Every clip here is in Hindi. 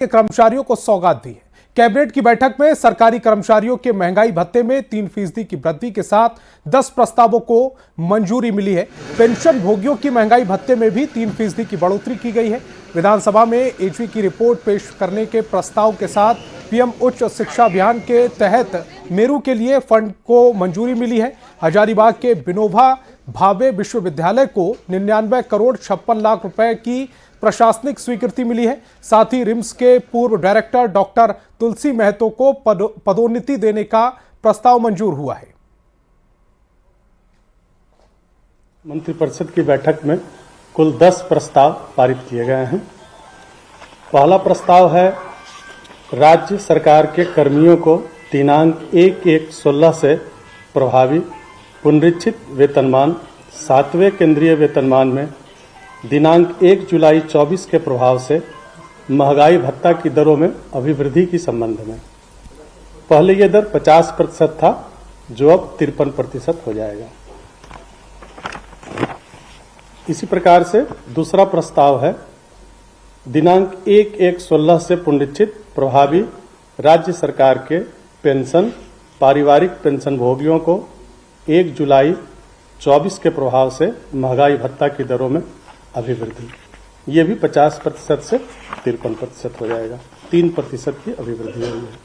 के कर्मचारियों को सौगात दी है। कैबिनेट की बैठक में सरकारी कर्मचारियों के महंगाई भत्ते में 3% की वृद्धि के साथ 10 प्रस्तावों को मंजूरी मिली है। पेंशन भोगियों की महंगाई भत्ते में भी 3% की बढ़ोतरी की गई है। विधानसभा में एचवी की रिपोर्ट पेश करने के प्रस्ताव के साथ पीएम उच्च शिक्षा अभियान के तहत मेरू के लिए फंड को मंजूरी मिली है। हजारीबाग के विनोबा भावे विश्वविद्यालय को 99 करोड़ 56 लाख रुपए की प्रशासनिक स्वीकृति मिली है। साथ ही रिम्स के पूर्व डायरेक्टर डॉक्टर तुलसी महतो को पदोन्नति देने का प्रस्ताव मंजूर हुआ है। मंत्रिपरिषद की बैठक में कुल 10 प्रस्ताव पारित किए गए हैं। पहला प्रस्ताव है राज्य सरकार के कर्मियों को दिनांक 1/1/16 से प्रभावी पुनरीक्षित वेतनमान 7वें केंद्रीय वेतनमान में दिनांक 1 जुलाई 24 के प्रभाव से महंगाई भत्ता की दरों में अभिवृद्धि की संबंध में। पहले यह दर 50% था, जो अब 53% हो जाएगा। इसी प्रकार से दूसरा प्रस्ताव है दिनांक 1/1/16 से पुनरीक्षित प्रभावी राज्य सरकार के पेंशन पारिवारिक पेंशन भोगियों को 1 जुलाई 24 के प्रभाव से महंगाई भत्ता की दरों में अभिवृद्धि, ये भी 50% से 53% हो जाएगा। 3% की अभिवृद्धि हुई है।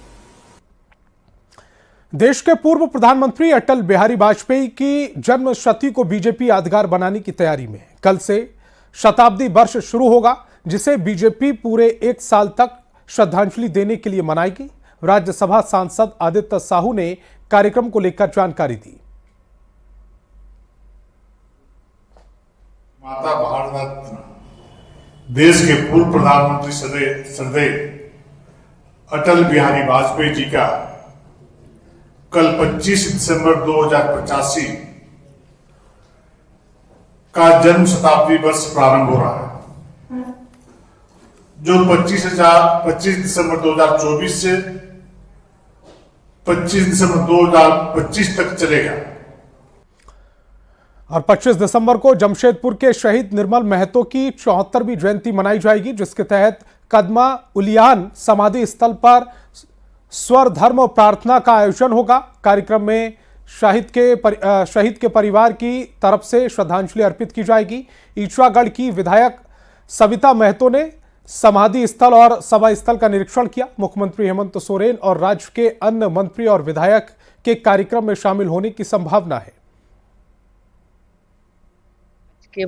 देश के पूर्व प्रधानमंत्री अटल बिहारी वाजपेयी की जन्म शती को बीजेपी यादगार बनाने की तैयारी में है। कल से शताब्दी वर्ष शुरू होगा, जिसे बीजेपी पूरे 1 साल तक श्रद्धांजलि देने के लिए मनाएगी। राज्यसभा सांसद आदित्य साहू ने कार्यक्रम को लेकर जानकारी दी। माता भारत रत्न देश के पूर्व प्रधानमंत्री श्रद्धेय अटल बिहारी वाजपेयी जी का कल 25 दिसंबर 2085 का जन्म शताब्दी वर्ष प्रारंभ हो रहा है, जो 25 दिसंबर 2024 से 25 दिसंबर 2025 तक चलेगा। और 25 दिसंबर को जमशेदपुर के शहीद निर्मल महतो की 74वीं जयंती मनाई जाएगी, जिसके तहत कदमा उलियान समाधि स्थल पर स्वर धर्म प्रार्थना का आयोजन होगा। कार्यक्रम में शहीद के परिवार की तरफ से श्रद्धांजलि अर्पित की जाएगी। ईचवागढ़ की विधायक सविता महतो ने समाधि स्थल और सभा स्थल का निरीक्षण किया। मुख्यमंत्री हेमंत सोरेन और राज्य के अन्य मंत्री और विधायक के कार्यक्रम में शामिल होने की संभावना है। के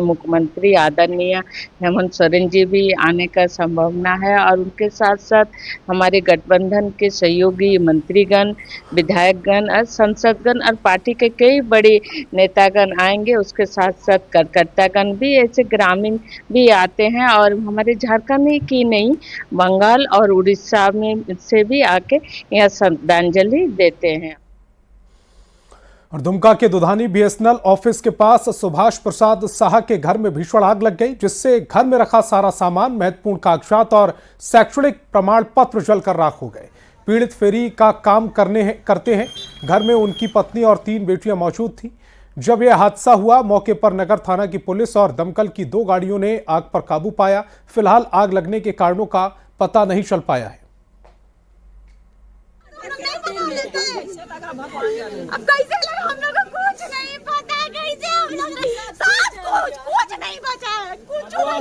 मुख्यमंत्री आदरणीय हेमंत सोरेन जी भी आने का संभावना है, और उनके साथ साथ हमारे गठबंधन के सहयोगी मंत्रीगण, विधायकगण और सांसदगण और पार्टी के कई बड़े नेतागण आएंगे। उसके साथ साथ कार्यकर्तागण भी, ऐसे ग्रामीण भी आते हैं, और हमारे झारखंड की नहीं, बंगाल और उड़ीसा में से भी आके यहाँ श्रद्धांजलि देते हैं। और दुमका के दुधानी बीएसएनएल ऑफिस के पास सुभाष प्रसाद साहा के घर में भीषण आग लग गई, जिससे घर में रखा सारा सामान, महत्वपूर्ण कागजात और शैक्षणिक प्रमाण पत्र जलकर राख हो गए। पीड़ित फेरी का काम करते हैं। घर में उनकी पत्नी और 3 बेटियां मौजूद थी। जब यह हादसा हुआ, मौके पर नगर थाना की पुलिस और दमकल की 2 गाड़ियों ने आग पर काबू पाया। फिलहाल आग लगने के कारणों का पता नहीं चल पाया है। अब कैसे हम लोग को कुछ नहीं पता, कैसे हम लोग सब कुछ नहीं बचा है, कुछ नहीं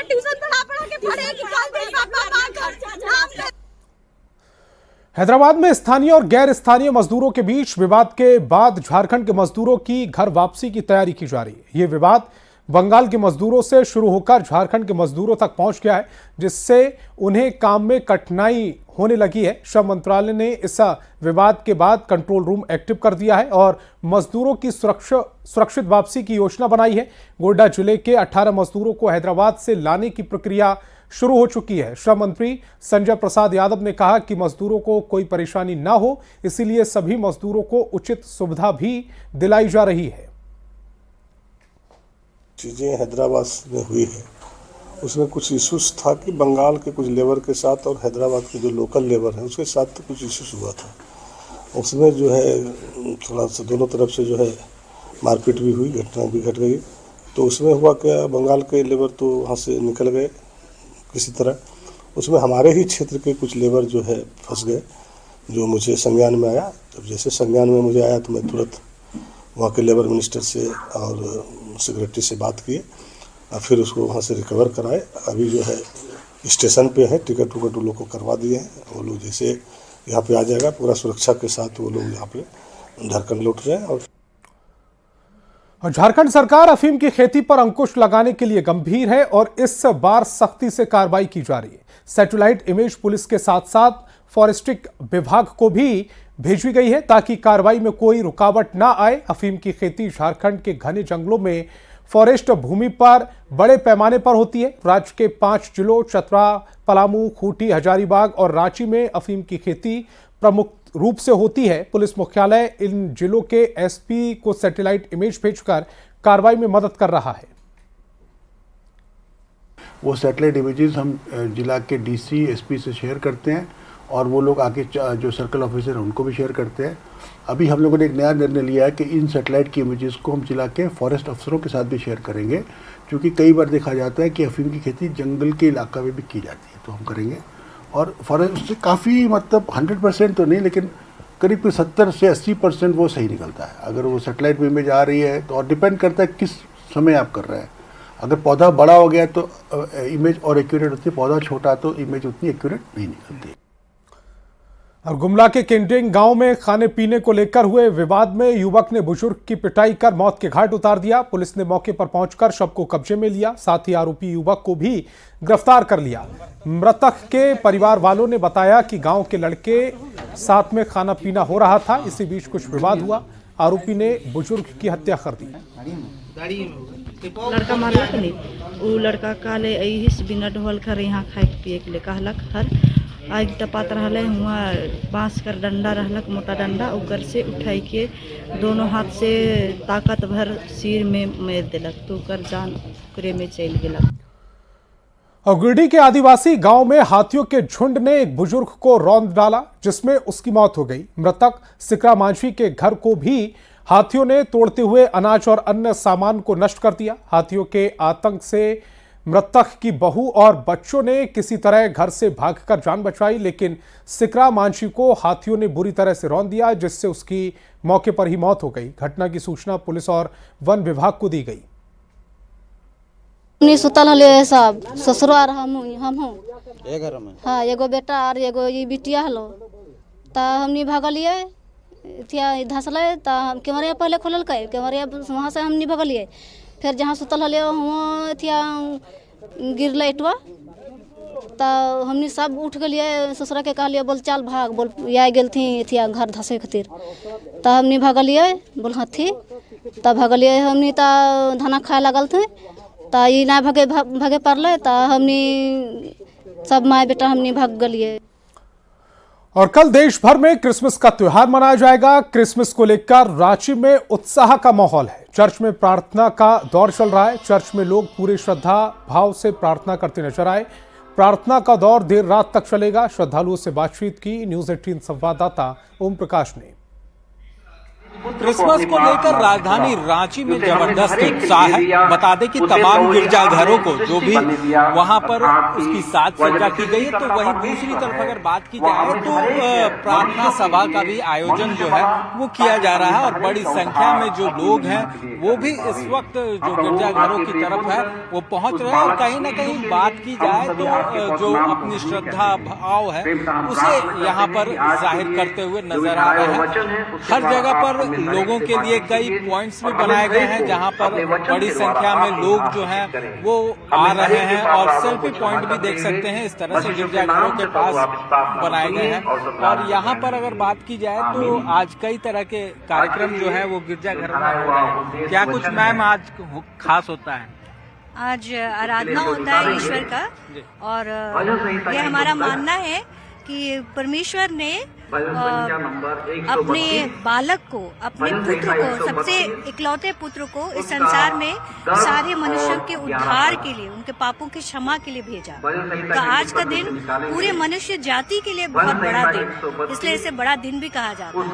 ट्यूशन पढ़ा के पढ़ेगी कल। हैदराबाद में स्थानीय और गैर स्थानीय मजदूरों के बीच विवाद के बाद झारखंड के मजदूरों की घर वापसी की तैयारी की जा रही है। ये विवाद बंगाल के मजदूरों से शुरू होकर झारखंड के मजदूरों तक पहुंच गया है, जिससे उन्हें काम में कठिनाई होने लगी है। श्रम मंत्रालय ने इस विवाद के बाद कंट्रोल रूम एक्टिव कर दिया है और मजदूरों की सुरक्षित वापसी की योजना बनाई है। गोड्डा जिले के 18 मजदूरों को हैदराबाद से लाने की प्रक्रिया शुरू हो चुकी है। श्रम मंत्री संजय प्रसाद यादव ने कहा कि मजदूरों को कोई परेशानी ना हो, इसीलिए सभी मजदूरों को उचित सुविधा भी दिलाई जा रही है। चीज़ें हैदराबाद में हुई है, उसमें कुछ इश्यूज था कि बंगाल के कुछ लेबर के साथ और हैदराबाद के जो लोकल लेबर है उसके साथ तो कुछ इश्यूज हुआ था। उसमें जो है थोड़ा सा दोनों तरफ से जो है मारपीट भी हुई, घटना भी घट गई। तो उसमें हुआ क्या, बंगाल के लेबर तो वहाँ से निकल गए किसी तरह। उसमें हमारे ही क्षेत्र के कुछ लेबर जो है फंस गए, जो मुझे संज्ञान में आया। जब जैसे संज्ञान में मुझे आया तो मैं तुरंत वहाँ के लेबर मिनिस्टर से और सेक्रेटरी से बात किए और फिर उसको वहाँ से रिकवर कराए। अभी जो है स्टेशन पे है, टिकट उकट वो लोग को करवा दिए हैं। वो लोग जैसे यहाँ पे आ जाएगा पूरा सुरक्षा के साथ वो लोग यहाँ पे झारखंड लौट रहे हैं। और झारखंड सरकार अफीम की खेती पर अंकुश लगाने के लिए गंभीर है और इस बार सख्ती से कार्रवाई की जा रही है। सैटेलाइट इमेज पुलिस के साथ साथ फॉरेस्ट्री विभाग को भी भेजी गई है ताकि कार्रवाई में कोई रुकावट ना आए। अफीम की खेती झारखंड के घने जंगलों में फॉरेस्ट भूमि पर बड़े पैमाने पर होती है। राज्य के 5 जिलों चतरा, पलामू, खूंटी, हजारीबाग और रांची में अफीम की खेती प्रमुख रूप से होती है। पुलिस मुख्यालय इन जिलों के एसपी को सैटेलाइट इमेज भेजकर कार्रवाई में मदद कर रहा है। वो सैटेलाइट इमेजेस हम जिला के डीसी, एसपी से शेयर करते हैं और वो लोग आगे जो सर्कल ऑफिसर हैं उनको भी शेयर करते हैं। अभी हम लोगों ने एक नया निर्णय लिया है कि इन सैटेलाइट की इमेजेस को हम जिला के फॉरेस्ट अफसरों के साथ भी शेयर करेंगे, क्योंकि कई बार देखा जाता है कि अफीम की खेती जंगल के इलाका में भी की जाती है, तो हम करेंगे। और फॉरेस्ट से काफ़ी मतलब 100% तो नहीं, लेकिन करीब 70 से 80% वो सही निकलता है। अगर वो सैटेलाइट में इमेज आ रही है तो, और डिपेंड करता है किस समय आप कर रहे हैं। अगर पौधा बड़ा हो गया तो इमेज और एक्यूरेट होती है, पौधा छोटा तो इमेज उतनी एक्यूरेट नहीं निकलती। और गुमला के केंडिंग गांव में खाने पीने को लेकर हुए विवाद में युवक ने बुजुर्ग की पिटाई कर मौत के घाट उतार दिया। पुलिस ने मौके पर पहुंचकर शव को कब्जे में लिया, साथ ही आरोपी युवक को भी गिरफ्तार कर लिया। मृतक के परिवार वालों ने बताया कि गांव के लड़के साथ में खाना पीना हो रहा था, इसी बीच कुछ विवाद हुआ। आरोपी ने बुजुर्ग की हत्या कर दी। लड़का मारलक नहीं, वो लड़का काले अहिस बिना ढोल कर यहाँ खाए पिए के लिए कहलक। हर आग टपात रहले हुआ बांस कर डंडा रहलक, मोटा डंडा, ऊपर से उठाई के दोनों हाथ से ताकत भर सिर में मार दिलक, तो कर जान ओकरे में चल गेलक। और गिरिडीह के आदिवासी गांव में हाथियों के झुंड ने एक बुजुर्ग को रौंद डाला, जिसमें उसकी मौत हो गई। मृतक सिकरा मांझी के घर को भी हाथियों ने तोड़ते हुए अनाज और अन्य सामान को नष्ट कर दिया। हाथियों के आतंक से मृतक की बहू और बच्चों ने किसी तरह घर से भागकर जान बचाई, लेकिन सिकरा मांझी को हाथियों ने बुरी तरह से रौंद दिया, जिससे उसकी मौके पर ही मौत हो गई। घटना की सूचना पुलिस और वन विभाग को दी गई। सुतल हले सब ससुराल हम ए घर में, हाँ, एगो बेटा और एगो ये बिटिया हलो, ता हमनी भागलिए थिया धसले, ता हम केवरिया पहले खोलल के केवरिया, वहाँ से हमनी भागलिए। फिर जहाँ सुतल हले वहाँ थिया गिरल इटवा, ता हमनी सब उठ गलिए, ससुरा के कहलिए बोल चल भाग, बोल या गेल थी थिया घर धसे खातिर, ता हमनी भागलिए बोल हाथी, ता भागलिए हमनी, ता धाना खाए लगल थे, ता ये ना भागे पड़ले, ता हमनी सब माँ बेटा हमनी भाग गलिए। और कल देश भर में क्रिसमस का त्योहार मनाया जाएगा। क्रिसमस को लेकर रांची में उत्साह का माहौल है। चर्च में प्रार्थना का दौर चल रहा है। चर्च में लोग पूरे श्रद्धा भाव से प्रार्थना करते नजर आए। प्रार्थना का दौर देर रात तक चलेगा। श्रद्धालुओं से बातचीत की न्यूज़ 18 संवाददाता ओम प्रकाश ने। क्रिसमस को लेकर राजधानी रांची में जबरदस्त उत्साह है। बता दें कि तमाम गिरजाघरों को जो भी वहां पर उसकी साज सज्जा की गई है, तो वहीं दूसरी तरफ अगर बात की जाए तो प्रार्थना सभा का भी आयोजन जो है वो किया जा रहा है और बड़ी संख्या में जो लोग हैं वो भी इस वक्त जो गिरजाघरों की तरफ है वो पहुंच रहे हैं। और कहीं न कहीं बात की जाए तो जो अपनी श्रद्धा भाव है उसे यहाँ पर जाहिर करते हुए नजर आ रहे हैं। हर जगह पर लोगों के लिए कई पॉइंट्स भी बनाए गए हैं जहां पर बड़ी संख्या में लोग जो हैं वो आ रहे हैं और सेल्फी पॉइंट भी देख सकते हैं। इस तरह से गिरजाघरों के पास बनाए गए हैं। और यहाँ पर अगर बात की जाए तो आज कई तरह के कार्यक्रम जो है वो गिरजाघर में हो रहे हैं। क्या कुछ मैम आज खास होता है? आज आराधना होता है ईश्वर का, और ये हमारा मानना है कि परमेश्वर ने अपने बालक को, अपने पुत्र को, सबसे इकलौते पुत्र को इस संसार में सारे मनुष्यों के उद्धार के लिए, उनके पापों की क्षमा के लिए भेजा। तो आज का दिन पूरे मनुष्य जाति के लिए बहुत बड़ा दिन, इसलिए इसे बड़ा दिन भी कहा जाता है।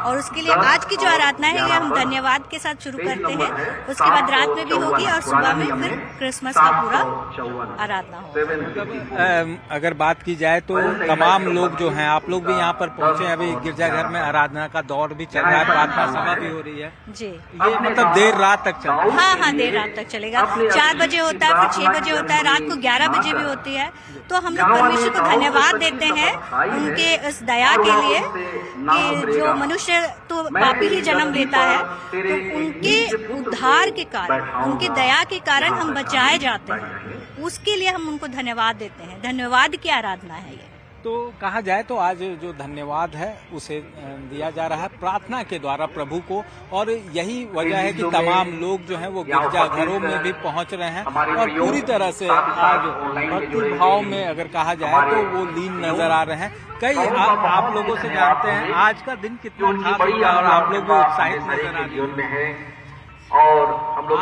और उसके लिए आज की जो आराधना है ये हम धन्यवाद के साथ शुरू करते हैं, उसके बाद रात में भी होगी और सुबह में फिर क्रिसमस का पूरा आराधना होगी। अगर बात की जाए तो तमाम लोग जो हैं, आप लोग भी यहाँ पर पहुंचे हैं, अभी गिरजाघर में आराधना का दौर भी चल रहा है, प्रार्थना सभा भी हो रही है जी। ये मतलब देर रात तक चल रहा है? हाँ, देर रात तक चलेगा। 4 बजे होता है, फिर 6 बजे होता है, रात को 11 बजे भी होती है। तो हम लोग परमेश्वर को धन्यवाद देते हैं उनके इस दया के लिए कि जो मनुष्य तो पापी ही जन्म लेता है, तो उनके उद्धार के कारण, उनकी दया के कारण हम बचाए जाते हैं। उसके लिए हम उनको धन्यवाद देते हैं। धन्यवाद की आराधना है ये। तो कहा जाए तो आज जो धन्यवाद है उसे दिया जा रहा है प्रार्थना के द्वारा प्रभु को, और यही वजह है कि तमाम लोग जो हैं वो गिरजाघरों में भी पहुंच रहे हैं और पूरी तरह से आज भक्ति भाव में अगर कहा जाए तो वो लीन नजर आ रहे हैं। कई आप लोगों से जानते हैं आज का दिन कितना खास होगा और आप लोग उत्साहित नजर आ रहे हैं। और हम लोग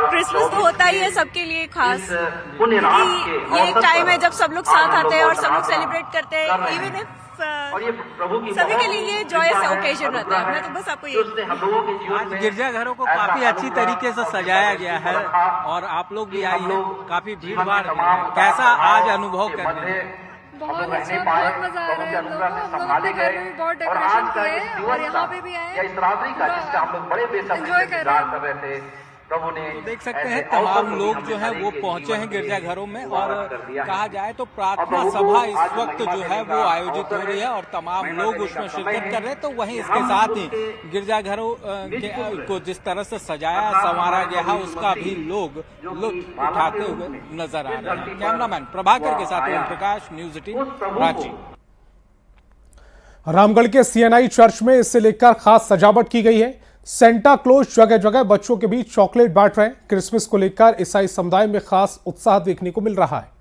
क्रिसमस तो होता ही है सबके लिए खास, क्योंकि ये एक टाइम है जब सब लोग साथ आते हैं और सब लोग सेलिब्रेट करते हैं। इवन इफ सभी के लिए ये जॉयस ओकेजन रहता है। मैं तो बस आपको ये आज गिरजाघरों को काफी अच्छी तरीके से सजाया गया है और आप लोग भी आई हैं, काफी भीड़ भाड़, कैसा आज अनुभव कर रहे हैं? बहुत अच्छा, बहुत मजा आ रहा है। हम लोगों के घर में भी बहुत डेकोरेशन किए और यहाँ पे भी आए, एंजॉय कर रहे थे। तो देख सकते हैं तमाम लोग जो हैं वो पहुंचे हैं गिरजाघरों में, और कहा जाए तो प्रार्थना सभा इस वक्त जो है वो आयोजित हो रही है और तमाम लोग उसमें शिरकत कर रहे हैं। तो वहीं इसके साथ ही गिरजाघरों को जिस तरह से सजाया संवारा गया है उसका भी लोग लुत्फ उठाते हुए नजर आ रहे हैं। कैमरामैन प्रभाकर के साथ ओम प्रकाश, न्यूज 18 रांची। रामगढ़ के सीएनआई चर्च में इससे लेकर खास सजावट की गई है। सेंटा क्लॉज जगह जगह बच्चों के बीच चॉकलेट बांट रहे हैं। क्रिसमस को लेकर ईसाई समुदाय में खास उत्साह देखने को मिल रहा है।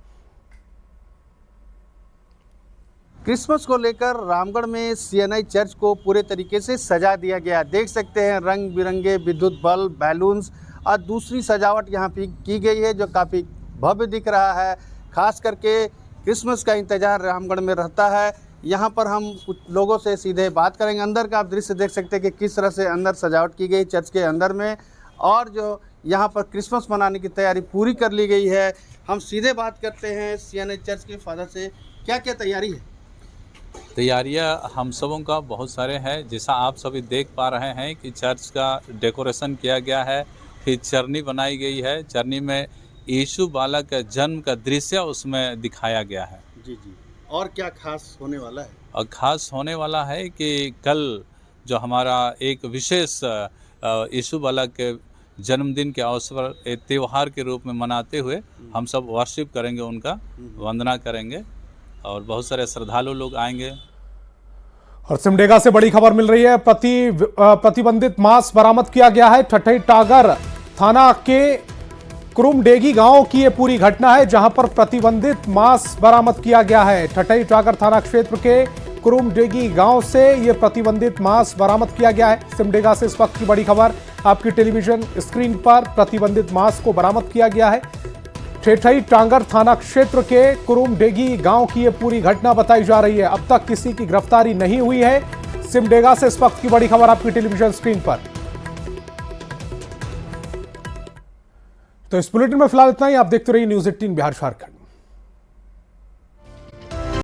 क्रिसमस को लेकर रामगढ़ में सीएनआई चर्च को पूरे तरीके से सजा दिया गया। देख सकते हैं रंग बिरंगे विद्युत बल्ब, बैलून्स और दूसरी सजावट यहाँ पे की गई है जो काफ़ी भव्य दिख रहा है। खास करके क्रिसमस का इंतजार रामगढ़ में रहता है। यहाँ पर हम कुछ लोगों से सीधे बात करेंगे। अंदर का आप दृश्य देख सकते हैं कि किस तरह से अंदर सजावट की गई चर्च के अंदर में, और जो यहाँ पर क्रिसमस मनाने की तैयारी पूरी कर ली गई है। हम सीधे बात करते हैं सीएनआई चर्च के फादर से, क्या क्या तैयारी है? तैयारियां हम सबों का बहुत सारे हैं। जैसा आप सभी देख पा रहे हैं कि चर्च का डेकोरेशन किया गया है, फिर चरनी बनाई गई है। चरनी में यीशु बालक का जन्म का दृश्य उसमें दिखाया गया है। जी जी। और क्या खास होने वाला है? और खास होने वाला है कि कल जो हमारा एक विशेष यीशु बालक के जन्मदिन के अवसर पर एक त्यौहार के रूप में मनाते हुए हम सब वर्शिप करेंगे, उनका वंदना करेंगे और बहुत सारे श्रद्धालु लोग आएंगे। और सिमडेगा से बड़ी खबर मिल रही है। प्रतिबंधित मांस बरामद किया गया है। ठठई टागर थाना के कुरुमडेगी गांव की ये पूरी घटना है जहां पर प्रतिबंधित मांस बरामद किया गया है। ठठई टागर थाना क्षेत्र के कुरुमडेगी गांव से ये प्रतिबंधित मांस बरामद किया गया है। सिमडेगा से इस वक्त की बड़ी खबर आपकी टेलीविजन स्क्रीन पर। प्रतिबंधित मांस को बरामद किया गया है। ठठई टांगर थाना क्षेत्र के कुरुमडेगी गांव की ये पूरी घटना बताई जा रही है। अब तक किसी की गिरफ्तारी नहीं हुई है। सिमडेगा से इस वक्त की बड़ी खबर आपकी टेलीविजन स्क्रीन पर। तो इस बुलेटिन में फिलहाल इतना ही। आप देखते रहिए न्यूज 18 बिहार झारखंड।